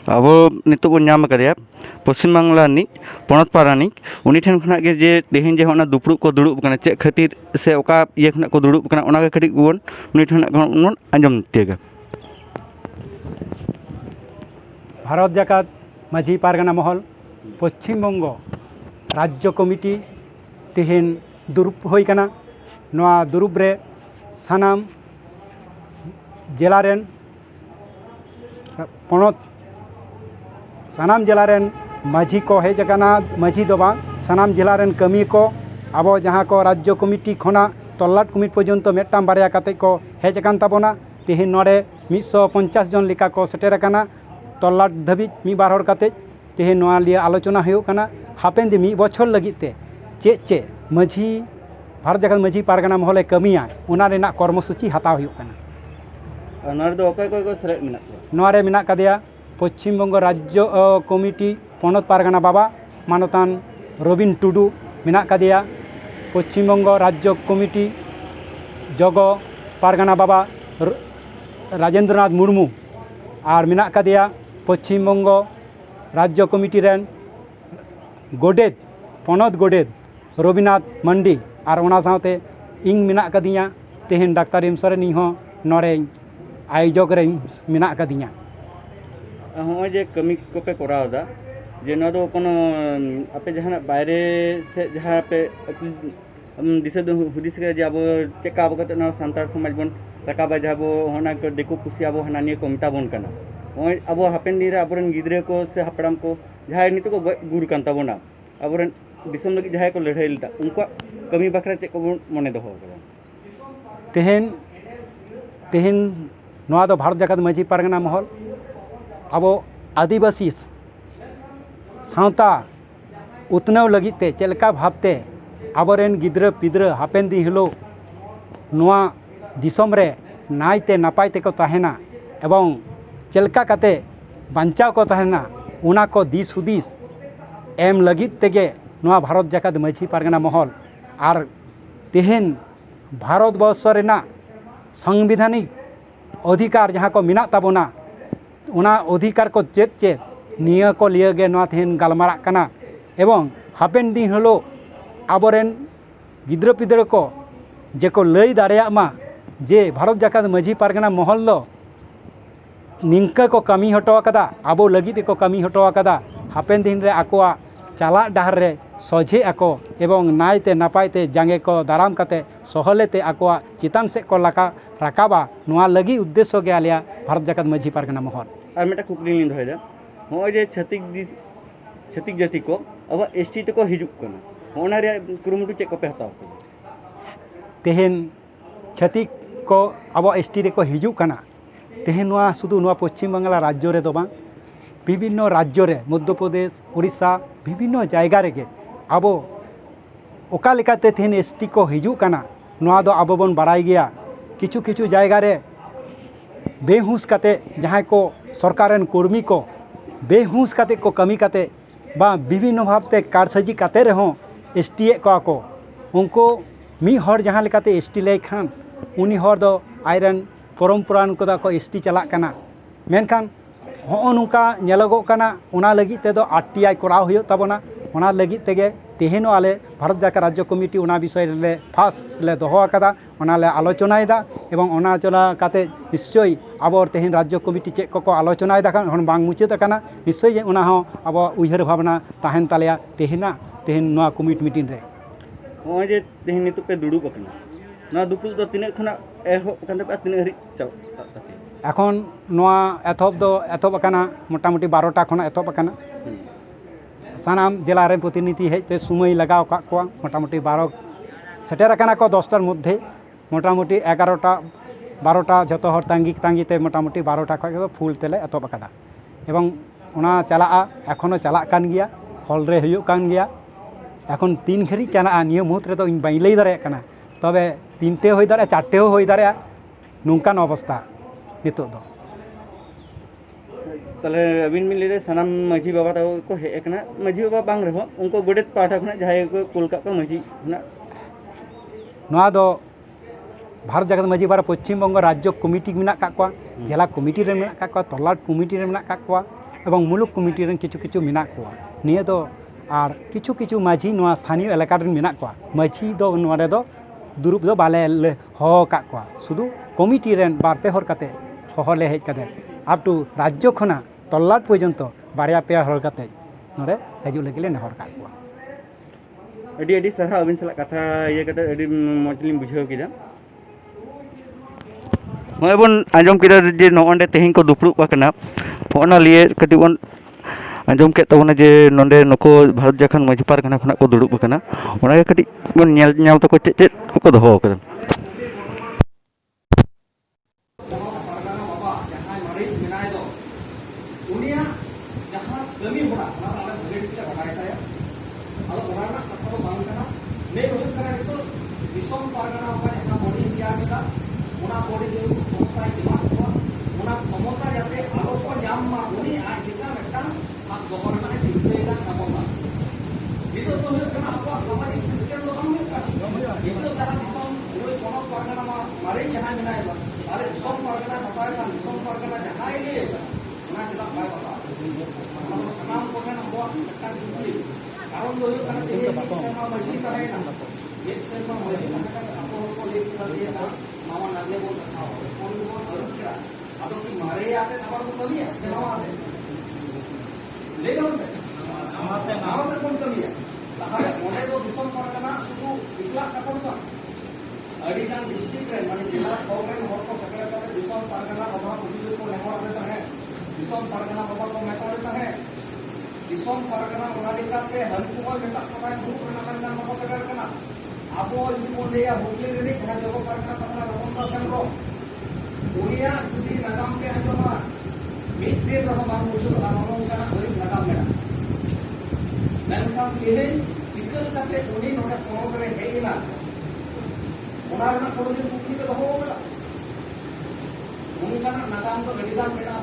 ᱟᱵᱚ ᱱᱤᱛᱚᱜ ᱵᱚᱱ ᱧᱟᱢ ᱟᱠᱟᱫᱮᱭᱟ ᱯᱚᱥᱪᱤᱢ ᱵᱟᱝᱞᱟ ᱨᱤᱱᱤᱡ ᱯᱚᱱᱚᱛ ᱯᱟᱨᱟᱱᱤᱠ ᱩᱱᱤ ᱴᱷᱮᱱ ᱠᱷᱚᱱᱟᱜ ᱜᱮ ᱡᱮ ᱛᱮᱦᱮᱧ ᱡᱮ ᱚᱱᱟ ᱫᱩᱯᱲᱩᱵ ᱠᱚ ᱫᱩᱲᱩᱵ ᱟᱠᱟᱱᱟ ᱪᱮᱫ ᱠᱷᱟᱹᱛᱤᱨ ᱥᱮ ᱚᱠᱟ ᱤᱭᱟᱹ ᱠᱷᱚᱱᱟᱜ ᱠᱚ ᱫᱩᱲᱩᱵ ᱟᱠᱟᱱᱟ ᱚᱱᱟᱜᱮ ᱠᱟᱹᱴᱤᱡ ᱵᱚᱱ ᱩᱱᱤ ᱴᱷᱮᱱᱟᱜ ᱵᱚᱱ ᱟᱸᱡᱚᱢ ᱛᱤᱭᱳᱜᱟ। भारत जाकात माझी पारगना महल पश्चिम बंगो राज्य कमिटी तेहेन दुरुब होई कना नोआ दुरुब रे सानाम जिलारेन पनत सानाम जिलारेन माझी को हेज कना माझी दो बांग सानाम जिलारेन कमी को आबो जहाँ को राज्य कमिटी खोना तल्लाट कमिटी पर्यंत मेटाम बारिया काते को हेज कान ताबोना तेहेन नोडे 150 जन लेका को सेटेर कना तल्लाट धाबिज मी बार हर काते तेहेन नोआ लिया आलोचना हुयो कना हापेन दि मी बछर लगिते चे माझी भारत जाकात माझी पारगना महले कमिया उना रेना कर्मसूची हताव हुयो कना नोरे दो अकय अकय को सेलेद मेनाक कोआ नोरे मेनाक कादेया पश्चिम बंग राज्य कमिटी पनत पारगना बाबा मानतान रबिन टुडू मेनाक कादेया पश्चिम बंग राज्य कमिटी जग पारगना बाबा राजेंद्रनाथ मुर्मू और मेनाक कादेया पश्चिम बंग राज्य कमिटी रेन गोडेत पनत गोडेत रविनाथ मंडी और ओना साथे इंग मेनाक कादिया तेहेन डाक्टर एम सरेन इहो नोरे आयोजक रे मेनाक कादिया हमें जे कमी को पे करावदा जे ना दो कोनो आपे जहां बाहरे से जहां पे दिसे दो हुदिस के जे अब चेका अब कते ना संतार समाज बन राकाबा जाबो होना को देखो खुशी अब हनानी को मिटा बन कना ओय अब हापेन दी रे अबरन गिद्रे को से हपड़ाम को जहां नितो को गुर कान ताबोना अबरन दिसम लगी जहां को लड़ाई लटा उनको कमी बखरा चे को मने दो होगा तेहेन नोआ दो भारत जाकात माझी पारगना महल अब आदिवासी सावता उतनाव लगिते चेलका भावते आबरेन गिद्र पिद्र हापेन दी हिलो नोआ दिसम रे नायते नापायते को ताहेना एवं चेलका काते बांचाव को ताहेना उना को दिस हुदिस एम लगित तेगे नोआ भारत जाकात माझी पारगना महल और तेहेन भारत वर्ष रेना संविधानिक अधिकार जहाँ को मिना ताबोना उना अधिकार को चेत चेत निया को लिए गे नोआ तेहेन गालमारा कना एवं हापेन दी हलो आबोरेन गिद्र पिद्र को जे को लई दारेया मा जे भारत जाकात माझी पारगना महल दो निंका को कमी हटो आकदा आबो लगित को कमी हटो आकदा हापेन दिन रे आकोआ चाला डाहर रे सोझे आको एवं नायते नापायते जांगे को दाराम काते सहलेते आकोआ चितान से को लाका राकाबा नोआ लगी उद्देश्य गे आलिया भारत जाकात माझी पारगना महल और मेटा कुकली लिन धोयदा हो जे छतिक जाति को अब एसटी ते को हिजुक कना होना रे कुरुमुटु चे को पे हताव तेहेन छतिक को अब एसटी रे को हिजुक कना तेहेन नोआ सुदु नोआ पश्चिम बांग्ला राज्य रे दो बां विभिन्न राज्य रे मध्य प्रदेश उड़ीसा विभिन्न जायगा रे गे आबो ओका लेकाते तेहेन एसटी को हिजुक कना नोआ दो आबो बन बाराय गया किछु किछु जायगा रे बेहुस काते जहाँ को सरकारन कर्मी को बेहुस काते को कमी काते बा विभिन्न भावते कारसाजी काते रहो एसटी को उनको मी हर जहाँ लेकाते एसटी ले खान उनी हर दो आयरन परम्परान को को एसटी चला कना मेनखान हो नुका नेलगो कना उना लगित ते दो आरटीआई कराव हुयो ताबोना उना लगित तेगे तेहेनो आले भारत जाकात राज्य कमिटी उना विषय ले फास ले दोहो आकादा उना ले आलोचनायदा एवं उना आलोचना काते निश्चय आबो तेहेन राज्य कमिटी चेक को आलोचनायदा खान हन बांग मुचाद काना निश्चय जे उना हो आबो उयहर भावना ताहेन तालेया तेहेन नोआ कमिटी मीटिंग रे हो जे तेहेन नितो पे दुडुब अकना ना दुपुल दो तिने खना एहो कांदे पे तिने हरि चल এখন নোয়া এথব আকানা মোটামুটি 12টা খনা এথব আকানা সানাম জেলার প্রতিনিধি হেতে সময় লাগাও কাকুয়া মোটামুটি 12 সেটার আকানা কো 10টার মধ্যে মোটামুটি 11টা 12টা যত হর তাঙ্গিতে মোটামুটি 12টা খয় ফুল তেলে এথব আকাদা এবং ওনা চালা এখনো চালা কান গিয়া হল রে হইউ কান গিয়া এখন 3 ঘড়ি চালা নিয়ম মুহূর্ত রে তো ইন বাই লই দারে কানা তবে 3টে হই দারে 4টেও হই দারে নুনকান অবস্থা नितो दो तले अबिन मिले रे सनाम माझी बाबा ताऊ को हे एकना माझी बाबा बांग रहो उनको गोडेत पाठा खना जहाय को कोलकाता माझी ना नोआ दो भारत जाकात माझी बार पश्चिम बंग राज्य कमिटी मेना का जिला कमिटी रे मेना का तलाट कमिटी रे मेना का एवं मुलुक कमिटी रन किछु किछु मेना कोआ निया दो आर किछु किछु माझी नोआ स्थानीय एलाका रन मेना कोआ माझी दो नोडे दो दुरुप दो बाले हो का कोआ सुदु कमिटी रन बार पे हर काते होले हेज काते अप टू राज्य खना तल्लाट पर्यंत बारिया पे हर काते नोडे हजु लगिले नहर का कोआ अडी अडी सारा अबिन सला कथा ये कते अडी मजलिम बुझाव किदा नय बन आंजम किदा जे नोंडे तेहिं को दुपड़ुक कना ओना लिए कति बन आंजम के तबना जे नोंडे नको भारत जाखन माझी पारगना खना को दुड़ुब कना ओना के कति बन नेल नेल तको चेत को दोहो कदा दुनिया जहां कमी होना ना आले भगेड़ के बनाया था आलो बनाना कथा तो बांग करना ने होत करा तो दिसम पारगना का जहां बॉडी इंडिया में का ओना बॉडी जो क्षमता दिमाग को ओना क्षमता जाते आलो को नाम मा उनी आज कितना मेटा सात गवर्नमेंट ने चिंतेला नाममा इतो तो होत करना आपा सामाजिक सिस्टम लो हम का इतो जहां दिसम ओई कोनो पारगना मा मारे जहां मिनाय बा अरे दिसम पारगना बताया था दिसम पारगना जहां ही ना चला बाय बता हम सनाम को ना हो का कुली कारण दो कारण से एक शर्मा मछली का है ना एक शर्मा मछली का आपको को लेकर दिया था मामा नगले बोल अच्छा हो कौन को अरुण क्या अब की मारे आते खबर को कमी है चलो आते ले लो हमारे नाम तक कौन कमी है ताहले मोने दो दिसम परगना शुरू इकला का कौन का अडिगान डिस्ट्रिक्ट रे माने जिला गवर्नमेंट हर को सकले का दिसम परगना बाबा पुलिस को नेहर देता है दिसम परगना बाबा को मेता देता है दिसम परगना ओनालिका के हल्कू को मेता को ग्रुप रे नाम को सकले कना आपो इनको लेया हुगली रे जहां जगह परगना तमना रमता संग्रो दुनिया जुदी नाम के अंजमा मित दिन रहो मान मुसु नाम का गरीब नाम मेना मेनखान तेहेन चिकल काते उनी नोडे पोनो करे हेइना ओना ना कोनो दिन कुकली के दोहो बेला उनका नाम तो गडिदान मेना